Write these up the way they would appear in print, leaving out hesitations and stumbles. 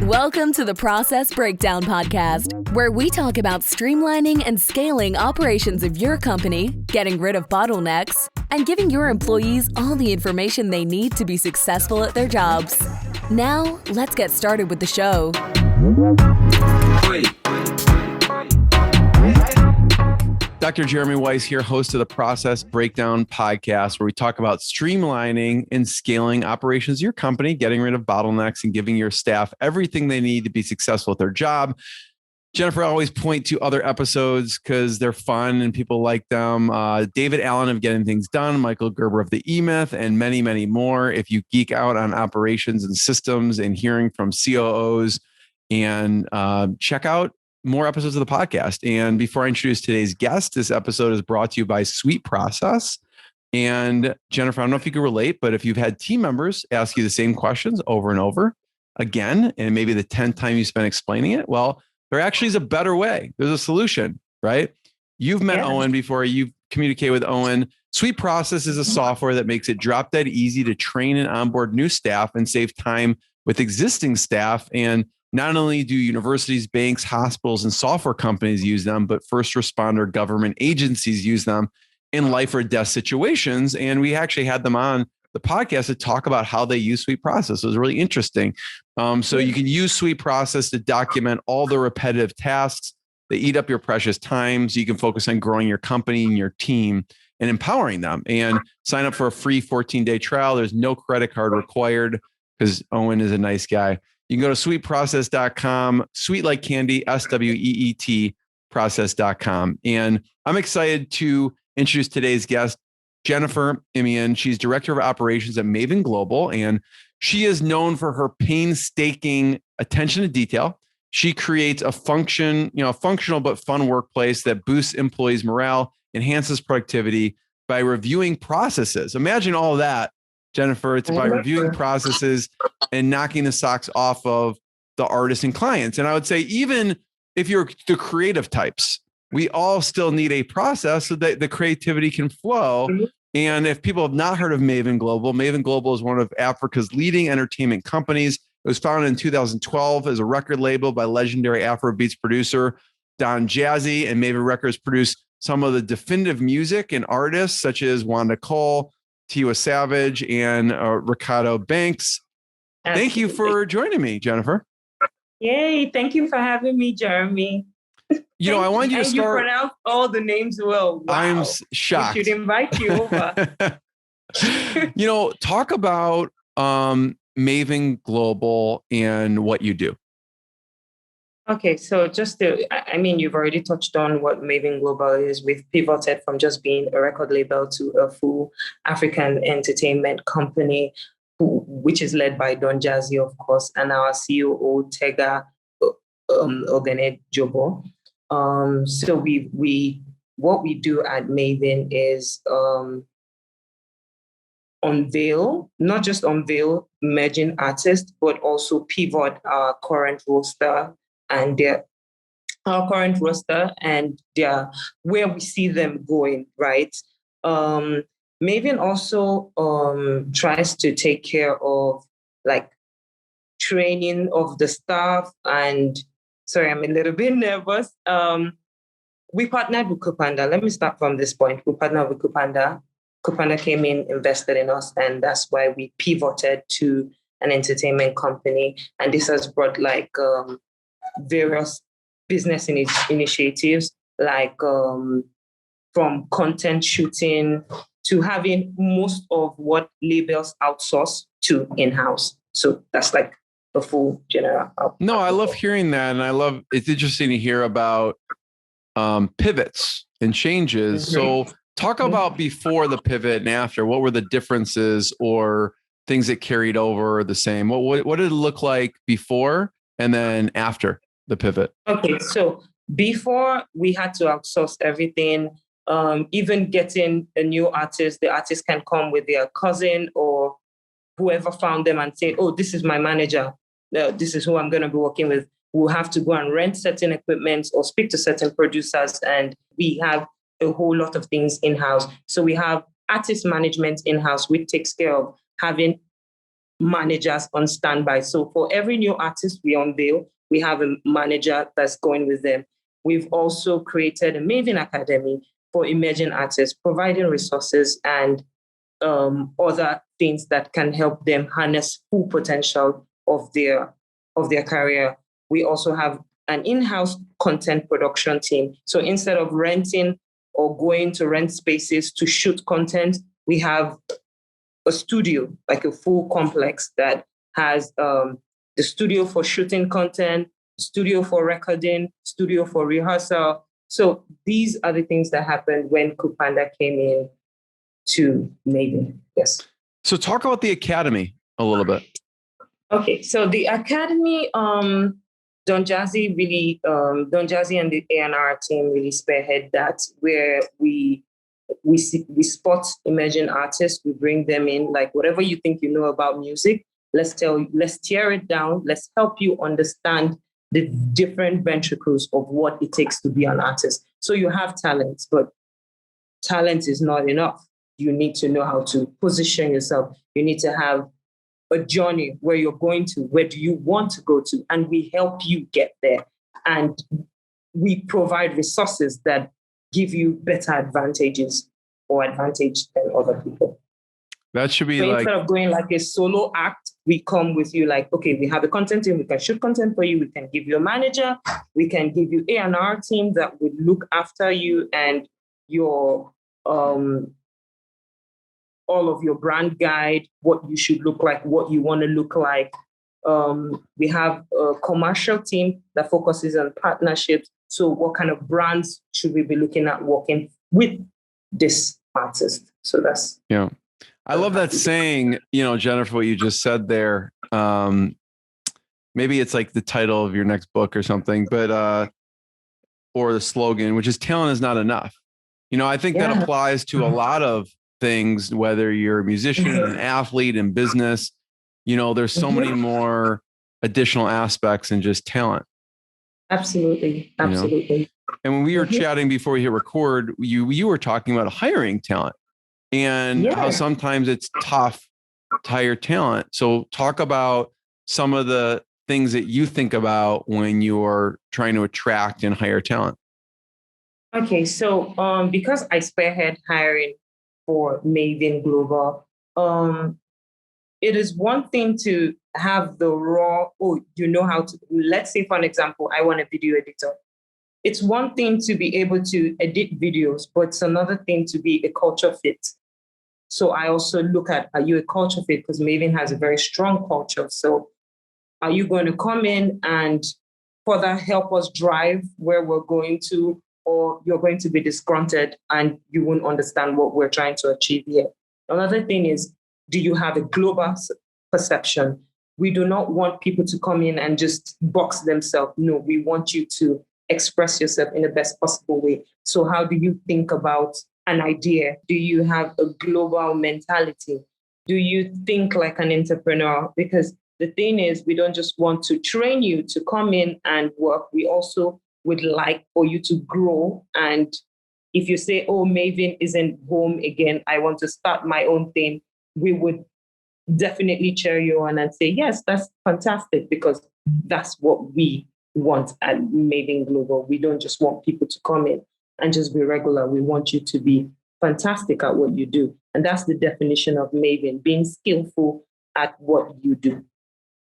Welcome to the Process Breakdown Podcast, where we talk about streamlining and scaling operations of your company, getting rid of bottlenecks, and giving your employees all the information they need to be successful at their jobs. Now, let's get started with the show. Dr. Jeremy Weisz here, host of the Process Breakdown Podcast, where we talk about streamlining and scaling operations of your company, getting rid of bottlenecks, and giving your staff everything they need to be successful at their job. Jennifer, I always point to other episodes because they're fun and people like them. David Allen of Getting Things Done, Michael Gerber of the E-Myth, and many, many more. If you geek out on operations and systems and hearing from COOs, and check out more episodes of the podcast. And before I introduce today's guest, this episode is brought to you by Sweet Process. And Jennifer, I don't know if you can relate, but if you've had team members ask you the same questions over and over again, and maybe the 10th time you spent explaining it, well, there actually is a better way. There's a solution, right? You've met Owen before. You've communicated with Owen. Sweet Process is a software that makes it drop dead easy to train and onboard new staff and save time with existing staff. And not only do universities, banks, hospitals, and software companies use them, but first responder government agencies use them in life or death situations. And we actually had them on the podcast to talk about how they use Sweet Process. It was really interesting. So you can use Sweet Process to document all the repetitive tasks that eat up your precious time, so you can focus on growing your company and your team and empowering them. And sign up for a free 14-day trial. There's no credit card required because Owen is a nice guy. You can go to sweetprocess.com, sweet like candy, SWEET process.com. And I'm excited to introduce today's guest, Jennifer Imion. She's Director of Operations at Maven Global, and she is known for her painstaking attention to detail. She creates a functional but fun workplace that boosts employees' morale, enhances productivity by reviewing processes. Imagine all of that, Jennifer. It's by reviewing processes and knocking the socks off of the artists and clients. And I would say, even if you're the creative types, we all still need a process so that the creativity can flow. And if people have not heard of Mavin Global is one of Africa's leading entertainment companies. It was founded in 2012 as a record label by legendary Afrobeats producer Don Jazzy, and Mavin Records produced some of the definitive music and artists such as Wanda Cole, Tiwa Savage, and Ricardo Banks. Absolutely. Thank you for joining me, Jennifer. Yay. Thank you for having me, Jeremy. I wanted you to start. You pronounce all the names well. Wow. I'm shocked. We should invite you over. Talk about Maven Global and what you do. Okay, so you've already touched on what Maven Global is. We've pivoted from just being a record label to a full African entertainment company, which is led by Don Jazzy, of course, and our COO, Tega Ogene Jobo. So what we do at Maven is not just unveil emerging artists, but also pivot our current roster and where we see them going, right? Maven also tries to take care of training of the staff. And sorry, I'm a little bit nervous. We partnered with Kupanda. Let me start from this point. We partnered with Kupanda. Kupanda came in, invested in us, and that's why we pivoted to an entertainment company. And this has brought various business initiatives, from content shooting to having most of what labels outsource to in-house. So that's the full general. No, I love hearing that. And it's interesting to hear about pivots and changes. Mm-hmm. So talk about before the pivot and after. What were the differences or things that carried over the same? What did it look like before and then after the pivot? Okay, so before we had to outsource everything, even getting a new artist, the artist can come with their cousin or whoever found them and say, oh, this is my manager. This is who I'm going to be working with. We'll have to go and rent certain equipment or speak to certain producers. And we have a whole lot of things in-house. So we have artist management in-house, which takes care of having managers on standby. So for every new artist we unveil, we have a manager that's going with them. We've also created a Maven Academy for emerging artists, providing resources and other things that can help them harness full potential of their career. We also have an in-house content production team. So instead of renting or going to rent spaces to shoot content, we have a studio, like a full complex that has the studio for shooting content, studio for recording, studio for rehearsal. So these are the things that happened when Kupanda came in to Maven. Yes. So talk about the academy a little bit. Okay, so the academy, Don Jazzy and the A&R team really spearhead that, where we spot emerging artists, we bring them in, like whatever you think you know about music, let's tear it down, let's help you understand the different ventricles of what it takes to be an artist. So you have talent, but talent is not enough. You need to know how to position yourself. You need to have a journey where you're going to, where do you want to go to? And we help you get there. And we provide resources that give you better advantages or advantage than other people. That should be so like... Instead of going like a solo act, we come with you like, okay, we have a content team, we can shoot content for you, we can give you a manager, we can give you A&R team that would look after you and your all of your brand guide, what you should look like, what you want to look like. We have a commercial team that focuses on partnerships. So what kind of brands should we be looking at working with this artist? So that's... Yeah. I love that saying, Jennifer, what you just said there. Maybe it's like the title of your next book or something, but, or the slogan, which is talent is not enough. I think that applies to a lot of things, whether you're a musician, an athlete in business, there's so many more additional aspects than just talent. Absolutely. Absolutely. And when we were chatting before we hit record, you were talking about hiring talent and how sometimes it's tough to hire talent. So talk about some of the things that you think about when you're trying to attract and hire talent. Okay. So because I spearhead hiring for Maven Global, it is one thing to have the raw, how to, let's say for an example, I want a video editor. It's one thing to be able to edit videos, but it's another thing to be a culture fit. So I also look at, are you a culture fit? Because Maven has a very strong culture. So are you going to come in and further help us drive where we're going to, or you're going to be disgruntled and you won't understand what we're trying to achieve here? Another thing is, do you have a global perception? We do not want people to come in and just box themselves. No, we want you to express yourself in the best possible way. So how do you think about an idea? Do you have a global mentality? Do you think like an entrepreneur? Because the thing is, we don't just want to train you to come in and work. We also would like for you to grow. And if you say, oh, Maven isn't home again, I want to start my own thing, we would definitely cheer you on and say, yes, that's fantastic, because that's what we want at Maven Global. We don't just want people to come in and just be regular. We want you to be fantastic at what you do. And that's the definition of Maven, being skillful at what you do.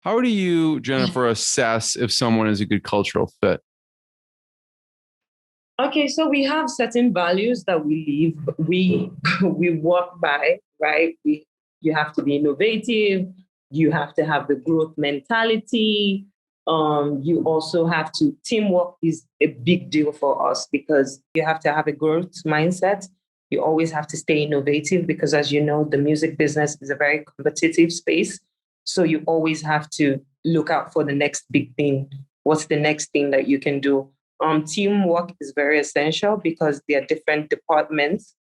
How do you, Jennifer, assess if someone is a good cultural fit? Okay, so we have certain values that we live, we work by, right? You have to be innovative. You have to have the growth mentality. You also have to, teamwork is a big deal for us because you have to have a growth mindset. You always have to stay innovative because, as you know, the music business is a very competitive space. So you always have to look out for the next big thing. What's the next thing that you can do? Teamwork is very essential because there are different departments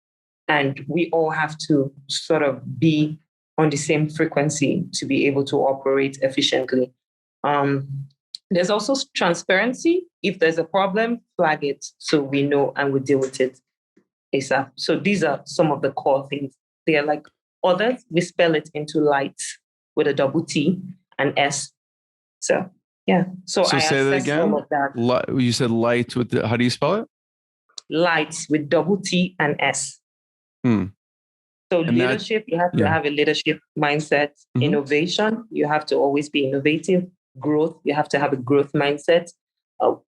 and we all have to sort of be on the same frequency to be able to operate efficiently. There's also transparency. If there's a problem, flag it so we know and we deal with it ASAP. So these are some of the core things They're like others. We spell it into light with a double T and S. So yeah. So I say that assess again. all of that. You said light with how do you spell it? Light with double T and S. So And leadership, you have to have a leadership mindset. Innovation, you have to always be innovative. Growth, you have to have a growth mindset.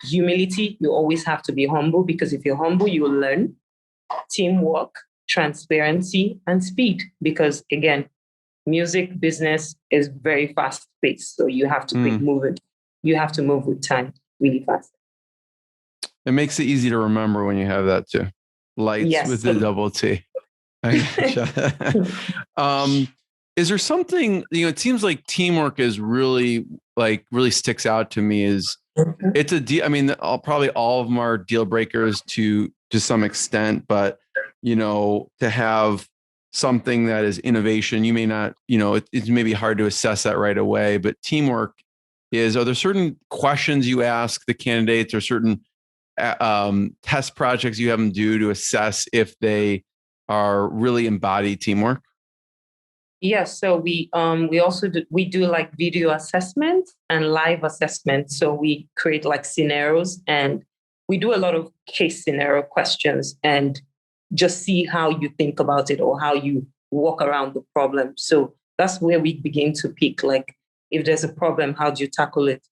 Humility, you always have to be humble, because if you're humble, you will learn. Teamwork, transparency, and speed. Because again, music business is very fast paced. So you have to keep moving. You have to move with time really fast. It makes it easy to remember when you have that too. Lights with the double T. Is there something, it seems like teamwork is really sticks out to me is it's probably all of them are deal breakers to some extent, but to have something that is innovation, you may not, it's maybe hard to assess that right away, but teamwork are there certain questions you ask the candidates or certain test projects you have them do to assess if they are really embody teamwork? Yes. So we also do like video assessment and live assessment. So we create like scenarios, and we do a lot of case scenario questions and just see how you think about it or how you walk around the problem. So that's where we begin to pick, like, if there's a problem, how do you tackle it?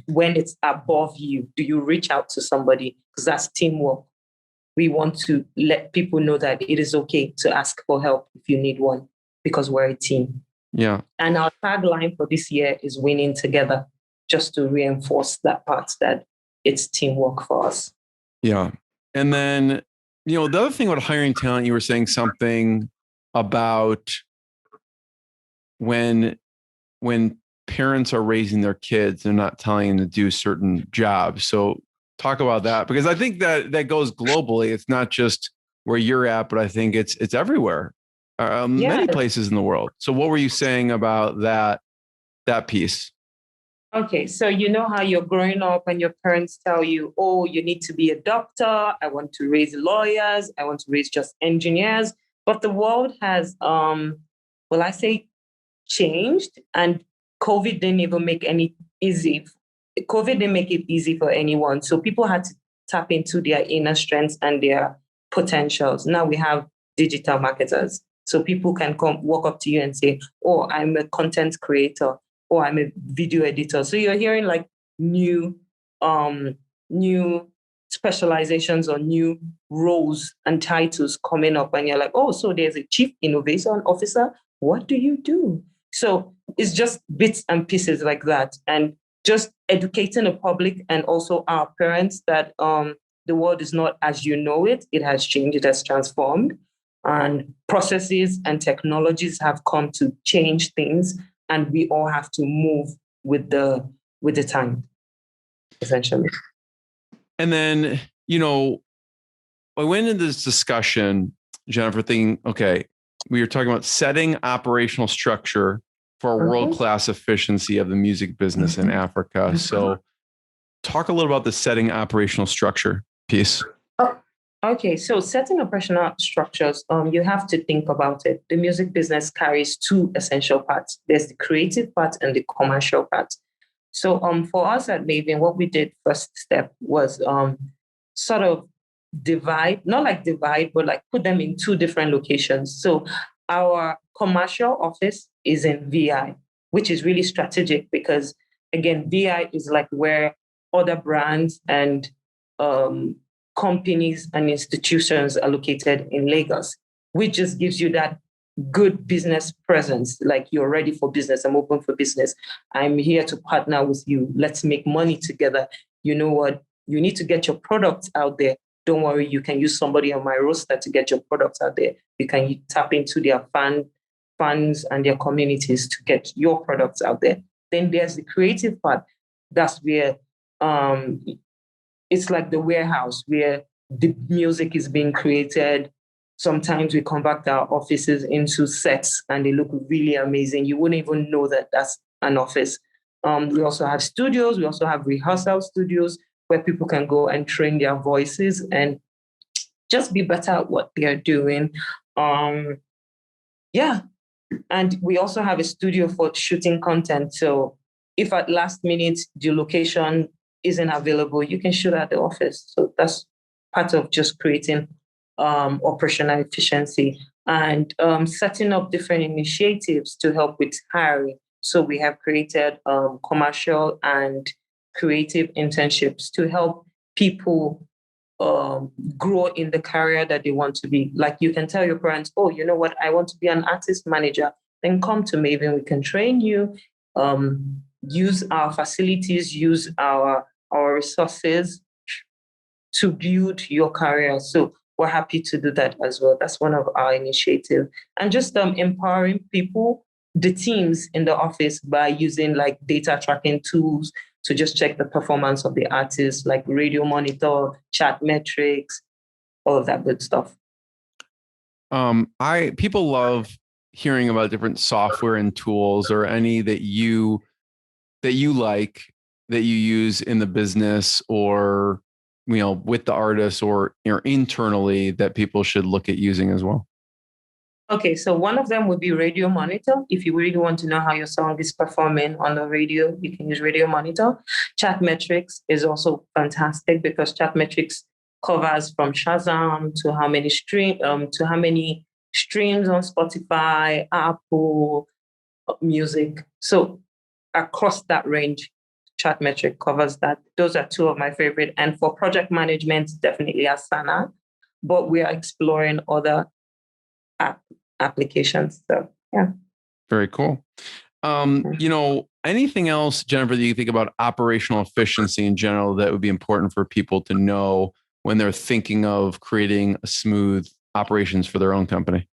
When it's above you, do you reach out to somebody? Because that's teamwork. We want to let people know that it is okay to ask for help if you need one, because we're a team. Yeah. And our tagline for this year is winning together, just to reinforce that part that it's teamwork for us. Yeah. And then, the other thing about hiring talent, you were saying something about when parents are raising their kids, they're not telling them to do certain jobs. So talk about that, because I think that goes globally. It's not just where you're at, but I think it's everywhere, many places in the world. So what were you saying about that piece? Okay, so you know how you're growing up and your parents tell you, oh, you need to be a doctor. I want to raise lawyers. I want to raise just engineers. But the world has, changed, and COVID didn't even make any easy. COVID didn't make it easy for anyone. So people had to tap into their inner strengths and their potentials. Now we have digital marketers. So people can come walk up to you and say, oh, I'm a content creator, or I'm a video editor. So you're hearing like new specializations or new roles and titles coming up. And you're like, oh, so there's a chief innovation officer. What do you do? So it's just bits and pieces like that. And just educating the public and also our parents that the world is not as you know it. It has changed, it has transformed. And processes and technologies have come to change things. And we all have to move with the time, essentially. And then, I went into this discussion, Jennifer, thinking, okay, we were talking about setting operational structure for a world-class efficiency of the music business in Africa. So talk a little about the setting operational structure piece. Okay, so setting operational structures, you have to think about it. The music business carries two essential parts. There's the creative part and the commercial part. So for us at Maven, what we did first step was sort of not like divide, but like put them in two different locations. So our commercial office is in VI, which is really strategic because, again, VI is like where other brands and companies and institutions are located in Lagos, which just gives you that good business presence. Like, you're ready for business. I'm open for business. I'm here to partner with you. Let's make money together. You know what? You need to get your products out there. Don't worry, you can use somebody on my roster to get your products out there. You can tap into their fans and their communities to get your products out there. Then there's the creative part. That's where it's like the warehouse where the music is being created. Sometimes we convert our offices into sets and they look really amazing. You wouldn't even know that that's an office. We also have studios. We also have rehearsal studios where people can go and train their voices and just be better at what they're doing. Yeah. And we also have a studio for shooting content. So if at last minute the location isn't available, you can shoot at the office. So that's part of just creating operational efficiency and setting up different initiatives to help with hiring. So we have created commercial and creative internships to help people grow in the career that they want to be. Like you can tell your parents, oh, you know what, I want to be an artist manager. Then come to Maven. We can train you, use our facilities, use our resources to build your career. So we're happy to do that as well. That's one of our initiatives. And just empowering people, the teams in the office by using like data tracking tools to just check the performance of the artists, like radio monitor, chat metrics, all of that good stuff. People love hearing about different software and tools or any that you like that you use in the business or with the artists or internally that people should look at using as well. Okay, so one of them would be Radio Monitor. If you really want to know how your song is performing on the radio, you can use Radio Monitor. Chat Metrics is also fantastic because Chat Metrics covers from Shazam to how many streams on Spotify, Apple Music. So across that range, Chat Metric covers that. Those are two of my favorite. And for project management, definitely Asana. But we are exploring other applications. So yeah. Very cool. Anything else, Jennifer, that you think about operational efficiency in general that would be important for people to know when they're thinking of creating a smooth operations for their own company?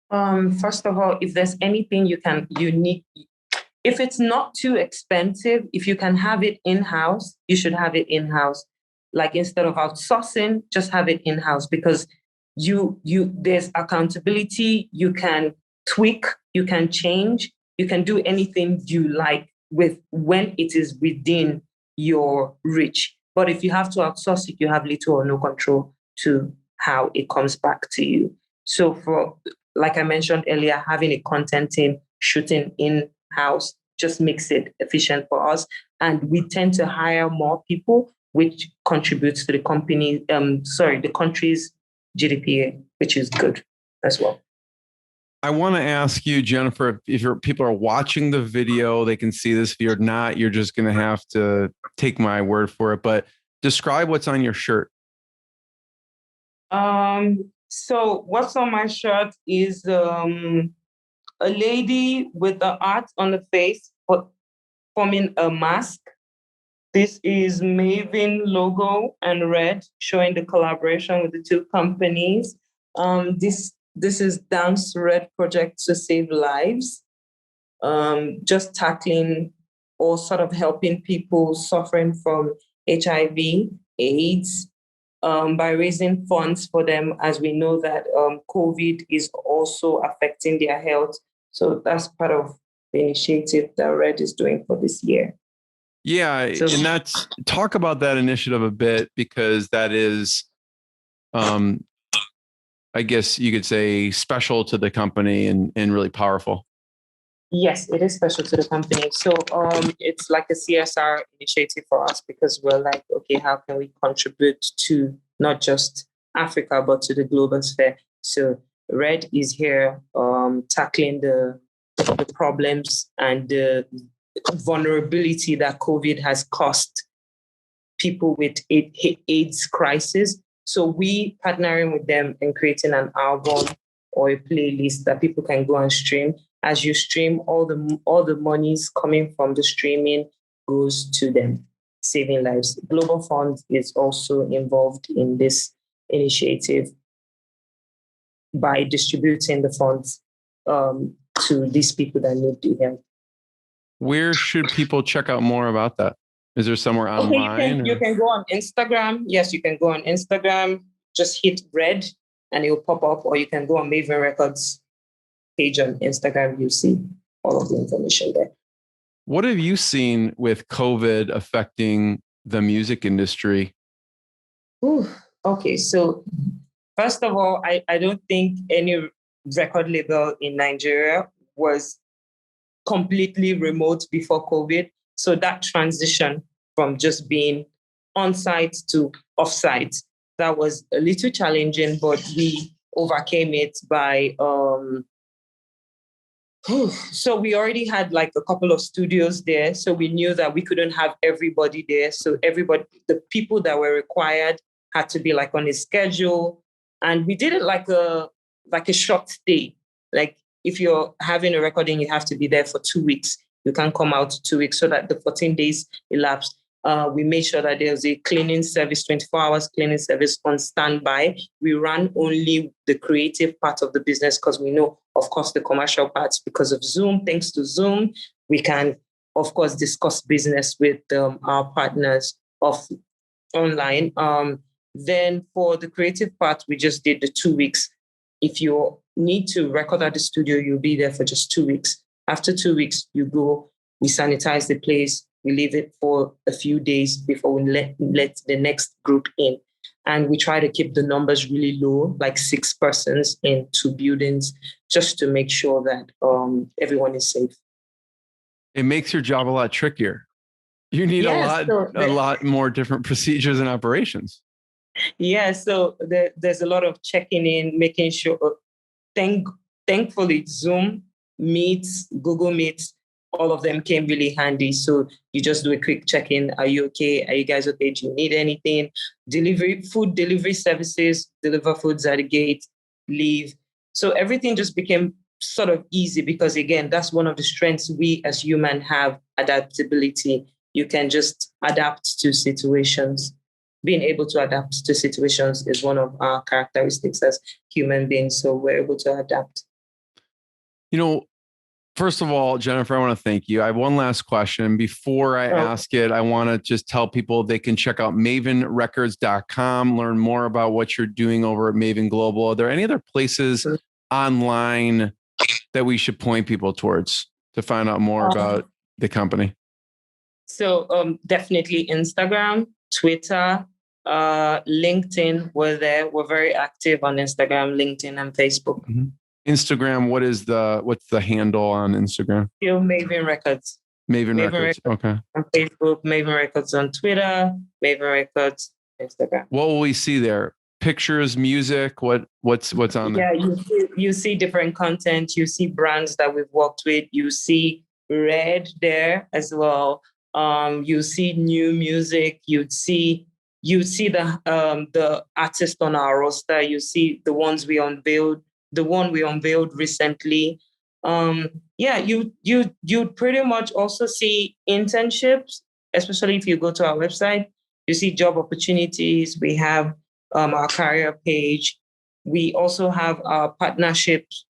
First of all, if there's anything you need, if it's not too expensive, if you can have it in-house, you should have it in-house. Like instead of outsourcing, just have it in-house because there's accountability, you can tweak, you can change, you can do anything you like with when it is within your reach. But if you have to outsource it, you have little or no control to how it comes back to you. So for, like I mentioned earlier, having a content team shooting in-house just makes it efficient for us. And we tend to hire more people, which contributes to the country's GDP, which is good as well. I want to ask you, Jennifer, if people are watching the video, they can see this. If you're not, you're just going to have to take my word for it. But describe what's on your shirt. So what's on my shirt is a lady with the art on the face, but forming a mask. This is Maven logo and red, showing the collaboration with the two companies. This is Dance Red Project to Save Lives, just tackling or sort of helping people suffering from HIV, AIDS, by raising funds for them, as we know that COVID is also affecting their health. So that's part of the initiative that Red is doing for this year. Yeah, and talk about that initiative a bit, because that is, I guess you could say, special to the company and really powerful. Yes, it is special to the company. So it's like a CSR initiative for us because we're like, okay, how can we contribute to not just Africa, but to the global sphere? So Red is here tackling the problems and the vulnerability that COVID has caused people with AIDS crisis. So we partnering with them and creating an album or a playlist that people can go and stream. As you stream, all the monies coming from the streaming goes to them, saving lives. Global Fund is also involved in this initiative by distributing the funds to these people that need the help. Where should people check out more about that? Is there somewhere online? You can go on Instagram. Yes, you can go on Instagram. Just hit Red and it will pop up, or you can go on Mavin Records page on Instagram. You'll see all of the information there. What have you seen with COVID affecting the music industry? Okay, so first of all, I don't think any record label in Nigeria was completely remote before COVID. So that transition from just being on-site to off-site, that was a little challenging, but we overcame it by so we already had like a couple of studios there. So we knew that we couldn't have everybody there. So everybody, the people that were required had to be like on a schedule. And we did it like a short stay. Like if you're having a recording, you have to be there for 2 weeks. You can come out 2 weeks so that the 14 days elapsed. We made sure that there was a cleaning service, 24 hours cleaning service on standby. We ran only the creative part of the business because we know, of course, the commercial parts, because of Zoom, thanks to Zoom, we can, of course, discuss business with our partners online. Then for the creative part, we just did the 2 weeks. If you need to record at the studio, you'll be there for just 2 weeks. After 2 weeks, you go, we sanitize the place, we leave it for a few days before we let the next group in. And we try to keep the numbers really low, like 6 persons in 2 buildings, just to make sure that everyone is safe. It makes your job a lot trickier. You need a lot more different procedures and operations. Yeah, so there's a lot of checking in, making sure. Thankfully, Zoom, Meets, Google Meets, all of them came really handy. So you just do a quick check-in. Are you okay? Are you guys okay? Do you need anything? Food delivery services, deliver foods at the gate, leave. So everything just became sort of easy because, again, that's one of the strengths we as humans have, adaptability. You can just adapt to situations. Being able to adapt to situations is one of our characteristics as human beings. So we're able to adapt. First of all, Jennifer, I want to thank you. I have one last question. Before I ask it, I want to just tell people they can check out mavenrecords.com, learn more about what you're doing over at Maven Global. Are there any other places online that we should point people towards to find out more about the company? So definitely Instagram, Twitter, LinkedIn. We're there. We're very active on Instagram, LinkedIn, and Facebook. Mm-hmm. Instagram, what's the handle on Instagram? Still Mavin Records. Maven Records. Okay. On Facebook, Mavin Records on Twitter, Mavin Records, Instagram. What will we see there? Pictures, music, what's on there? Yeah, you see different content. You see brands that we've worked with. You see Red there as well. You see new music. You see the artist on our roster. You see the ones we unveiled. The one we unveiled recently. You'd pretty much also see internships, especially if you go to our website. You see job opportunities. We have our career page. We also have our partnerships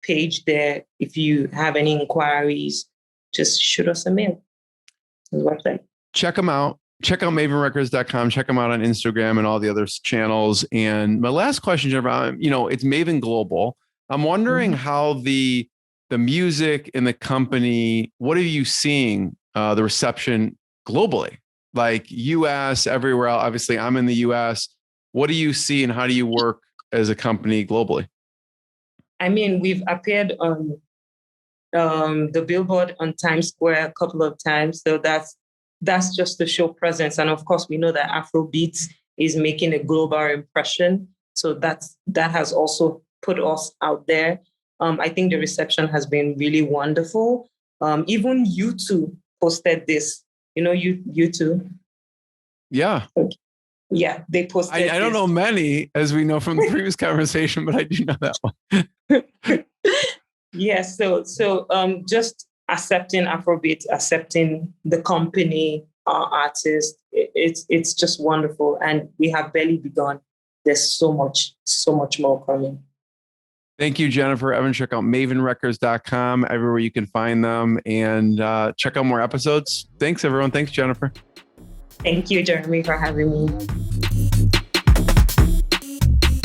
page there. If you have any inquiries, just shoot us a mail on the website. Check them out. Check out mavenrecords.com. Check them out on Instagram and all the other channels. And my last question, Jennifer, it's Maven Global. I'm wondering how the music and the company, what are you seeing the reception globally? Like US, everywhere else. Obviously, I'm in the US. What do you see and how do you work as a company globally? I mean, we've appeared on the billboard on Times Square a couple of times. So that's just to show presence. And of course, we know that Afrobeats is making a global impression. So that has also put us out there. I think the reception has been really wonderful. Even U2 posted this. U2? Yeah. Yeah, they posted I don't know many, as we know from the previous conversation, but I do know that one. Yeah, so just accepting Afrobeat, accepting the company, our artists, it's just wonderful. And we have barely begun. There's so much more coming. Thank you, Jennifer. Everyone check out mavenrecords.com, everywhere you can find them, and check out more episodes. Thanks, everyone. Thanks, Jennifer. Thank you, Jeremy, for having me.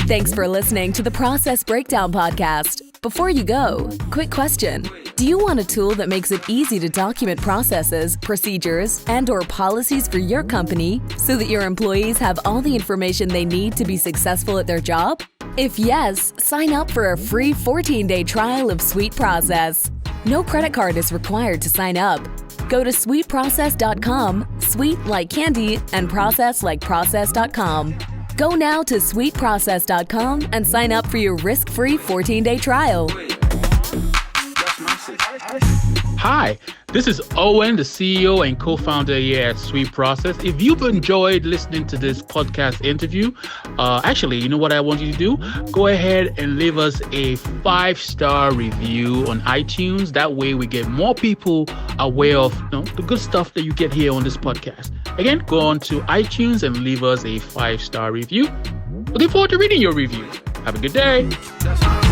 Thanks for listening to the Process Breakdown Podcast. Before you go, quick question. Do you want a tool that makes it easy to document processes, procedures, and/or policies for your company so that your employees have all the information they need to be successful at their job? If yes, sign up for a free 14-day trial of Sweet Process. No credit card is required to sign up. Go to sweetprocess.com, sweet like candy, and process like process.com. Go now to sweetprocess.com and sign up for your risk-free 14-day trial. Hi, this is Owen, the CEO and co-founder here at Sweet Process. If you've enjoyed listening to this podcast interview, actually, you know what I want you to do? Go ahead and leave us a 5-star review on iTunes. That way we get more people aware of the good stuff that you get here on this podcast. Again, go on to iTunes and leave us a 5-star review. Looking forward to reading your review. Have a good day.